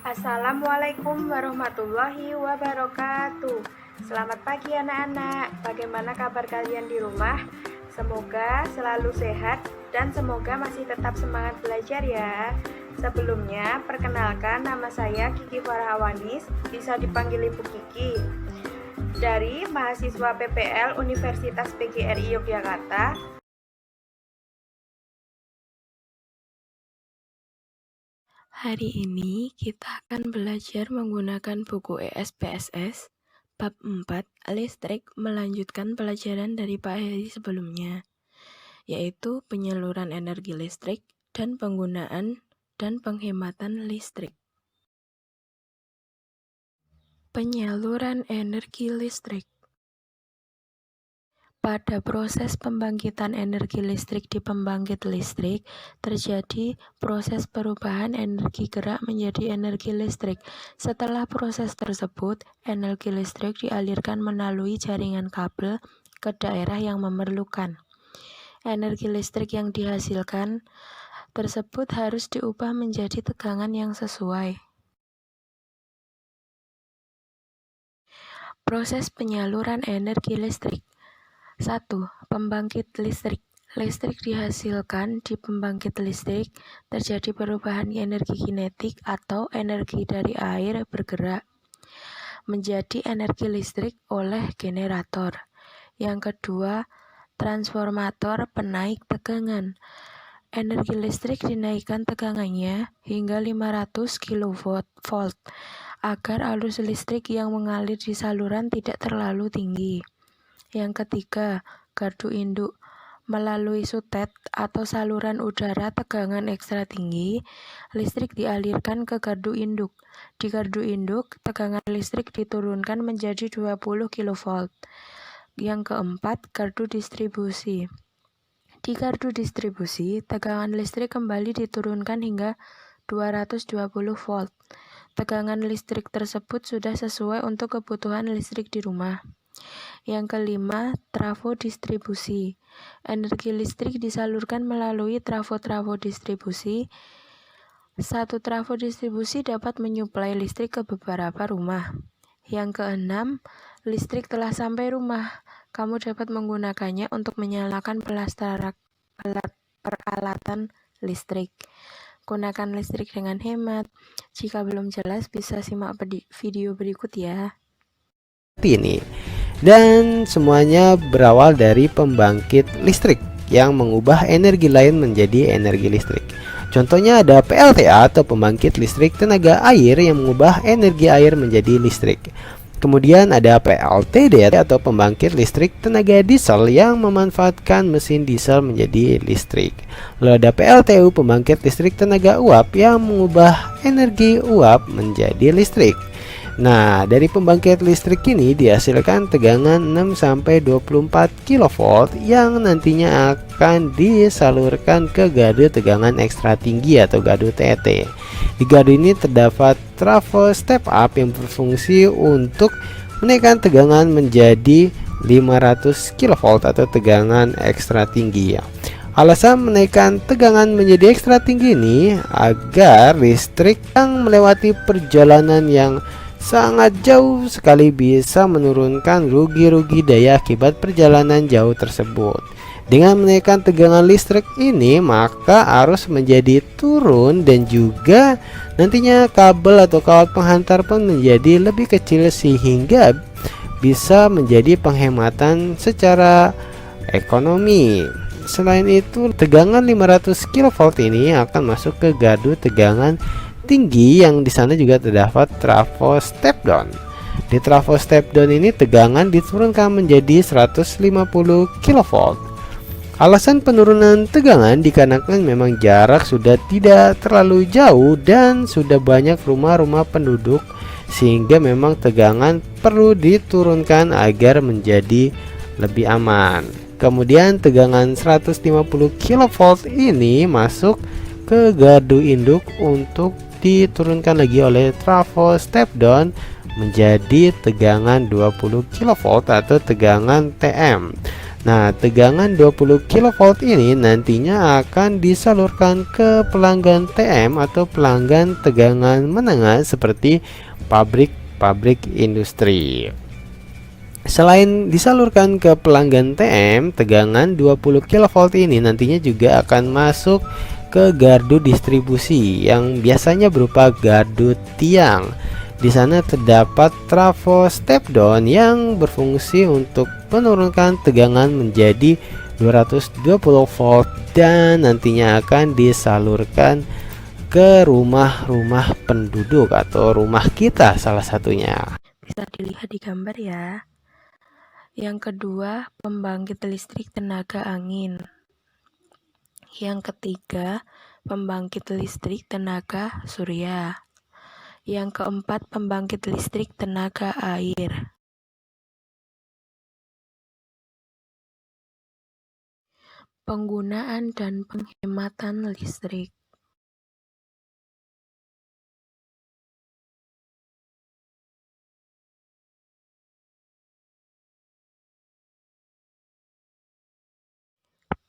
Assalamualaikum warahmatullahi wabarakatuh. Selamat pagi anak-anak. Bagaimana kabar kalian di rumah? Semoga selalu sehat dan semoga masih tetap semangat belajar ya. Sebelumnya, perkenalkan nama saya Kiki Farhawanis, bisa dipanggil Ibu Kiki. Dari mahasiswa PPL Universitas PGRI Yogyakarta. Hari ini kita akan belajar menggunakan buku ESPSS bab 4 listrik, melanjutkan pelajaran dari Pak Heri sebelumnya, yaitu penyaluran energi listrik dan penggunaan dan penghematan listrik. Penyaluran energi listrik. Pada proses pembangkitan energi listrik di pembangkit listrik, terjadi proses perubahan energi gerak menjadi energi listrik. Setelah proses tersebut, energi listrik dialirkan melalui jaringan kabel ke daerah yang memerlukan. Energi listrik yang dihasilkan tersebut harus diubah menjadi tegangan yang sesuai. Proses penyaluran energi listrik. 1. Pembangkit listrik. Listrik dihasilkan di pembangkit listrik, terjadi perubahan energi kinetik atau energi dari air bergerak menjadi energi listrik oleh generator. Yang kedua, transformator penaik tegangan. Energi listrik dinaikkan tegangannya hingga 500 kV agar arus listrik yang mengalir di saluran tidak terlalu tinggi. Yang ketiga, gardu induk. Melalui sutet atau saluran udara tegangan ekstra tinggi, listrik dialirkan ke gardu induk. Di gardu induk, tegangan listrik diturunkan menjadi 20 kV. Yang keempat, gardu distribusi. Di gardu distribusi, tegangan listrik kembali diturunkan hingga 220 volt. Tegangan listrik tersebut sudah sesuai untuk kebutuhan listrik di rumah. Yang kelima, trafo distribusi. Energi listrik disalurkan melalui trafo-trafo distribusi. Satu trafo distribusi dapat menyuplai listrik ke beberapa rumah. Yang keenam, listrik telah sampai rumah. Kamu dapat menggunakannya untuk menyalakan peralatan listrik. Gunakan listrik dengan hemat. Jika belum jelas, bisa simak video berikut ya. Ini dan semuanya berawal dari pembangkit listrik yang mengubah energi lain menjadi energi listrik. Contohnya ada PLTA atau pembangkit listrik tenaga air yang mengubah energi air menjadi listrik. Kemudian ada PLTD atau pembangkit listrik tenaga diesel yang memanfaatkan mesin diesel menjadi listrik. Lalu ada PLTU, pembangkit listrik tenaga uap yang mengubah energi uap menjadi listrik. Nah, dari pembangkit listrik ini dihasilkan tegangan 6-24 kV yang nantinya akan disalurkan ke gardu tegangan ekstra tinggi atau gardu TET. Di gardu ini terdapat trafo step up yang berfungsi untuk menaikkan tegangan menjadi 500 kV atau tegangan ekstra tinggi ya. Alasan menaikkan tegangan menjadi ekstra tinggi ini agar listrik yang melewati perjalanan yang sangat jauh sekali bisa menurunkan rugi-rugi daya akibat perjalanan jauh tersebut. Dengan menaikkan tegangan listrik ini, maka arus menjadi turun dan juga nantinya kabel atau kawat penghantar pun menjadi lebih kecil sehingga bisa menjadi penghematan secara ekonomi. Selain itu, tegangan 500 kV ini akan masuk ke gardu tegangan tinggi yang di sana juga terdapat trafo step down. Di trafo step down ini tegangan diturunkan menjadi 150 kV. Alasan penurunan tegangan dikarenakan memang jarak sudah tidak terlalu jauh dan sudah banyak rumah-rumah penduduk sehingga memang tegangan perlu diturunkan agar menjadi lebih aman. Kemudian tegangan 150 kV ini masuk ke gardu induk untuk diturunkan lagi oleh trafo step down menjadi tegangan 20 kV atau tegangan TM. Nah, tegangan 20 kV ini nantinya akan disalurkan ke pelanggan TM atau pelanggan tegangan menengah seperti pabrik-pabrik industri. Selain disalurkan ke pelanggan TM, tegangan 20 kV ini nantinya juga akan masuk ke gardu distribusi yang biasanya berupa gardu tiang. Di sana terdapat trafo step down yang berfungsi untuk menurunkan tegangan menjadi 220 volt dan nantinya akan disalurkan ke rumah-rumah penduduk atau rumah kita salah satunya. Bisa dilihat di gambar ya. Yang kedua, pembangkit listrik tenaga angin. Yang ketiga, pembangkit listrik tenaga surya. Yang keempat, pembangkit listrik tenaga air. Penggunaan dan penghematan listrik.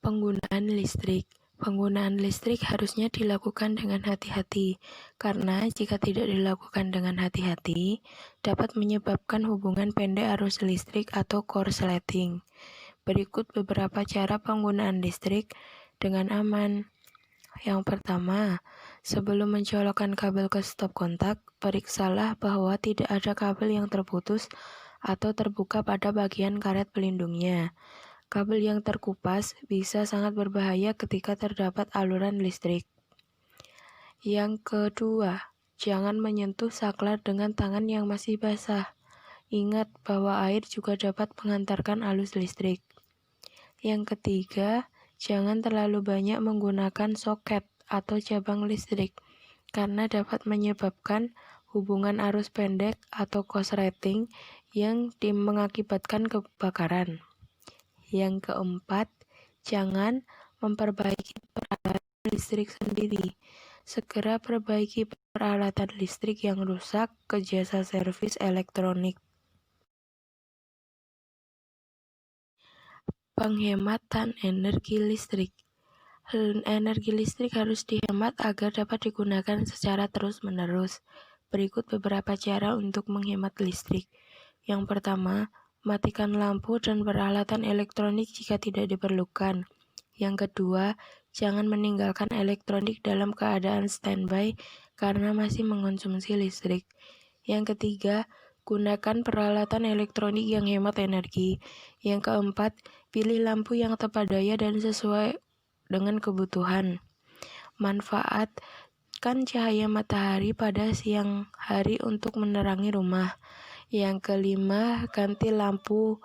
Penggunaan listrik. Penggunaan listrik harusnya dilakukan dengan hati-hati, karena jika tidak dilakukan dengan hati-hati, dapat menyebabkan hubungan pendek arus listrik atau korsleting. Berikut beberapa cara penggunaan listrik dengan aman. Yang pertama, sebelum mencolokkan kabel ke stop kontak, periksalah bahwa tidak ada kabel yang terputus atau terbuka pada bagian karet pelindungnya. Kabel yang terkupas bisa sangat berbahaya ketika terdapat aluran listrik. Yang kedua, jangan menyentuh saklar dengan tangan yang masih basah. Ingat bahwa air juga dapat mengantarkan arus listrik. Yang ketiga, jangan terlalu banyak menggunakan soket atau cabang listrik, karena dapat menyebabkan hubungan arus pendek atau korsleting yang mengakibatkan kebakaran. Yang keempat, jangan memperbaiki peralatan listrik sendiri. Segera perbaiki peralatan listrik yang rusak ke jasa servis elektronik. Penghematan energi listrik. Energi listrik harus dihemat agar dapat digunakan secara terus-menerus. Berikut beberapa cara untuk menghemat listrik. Yang pertama, matikan lampu dan peralatan elektronik jika tidak diperlukan. Yang kedua, jangan meninggalkan elektronik dalam keadaan standby karena masih mengonsumsi listrik. Yang ketiga, gunakan peralatan elektronik yang hemat energi. Yang keempat, pilih lampu yang tepat daya dan sesuai dengan kebutuhan. Manfaatkan cahaya matahari pada siang hari untuk menerangi rumah. Yang kelima, ganti lampu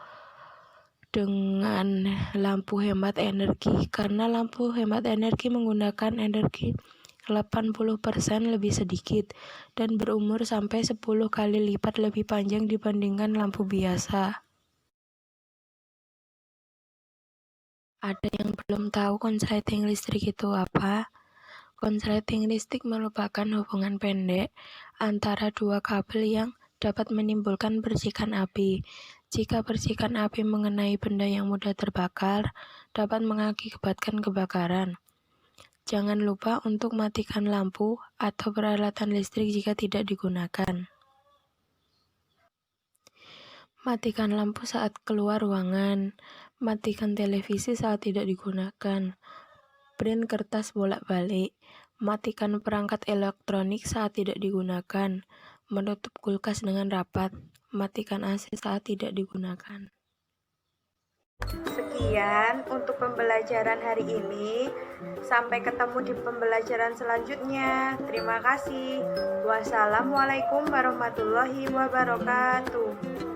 dengan lampu hemat energi, karena lampu hemat energi menggunakan energi 80% lebih sedikit dan berumur sampai 10 kali lipat lebih panjang dibandingkan lampu biasa. Ada yang belum tahu konsleting listrik itu apa? Konsleting listrik merupakan hubungan pendek antara dua kabel yang dapat menimbulkan percikan api. Jika percikan api mengenai benda yang mudah terbakar, dapat mengakibatkan kebakaran. Jangan lupa untuk matikan lampu atau peralatan listrik jika tidak digunakan. Matikan lampu saat keluar ruangan. Matikan televisi saat tidak digunakan. Print kertas bolak-balik. Matikan perangkat elektronik saat tidak digunakan. Menutup kulkas dengan rapat. Matikan AC saat tidak digunakan. Sekian untuk pembelajaran hari ini. Sampai ketemu di pembelajaran selanjutnya. Terima kasih. Wassalamualaikum warahmatullahi wabarakatuh.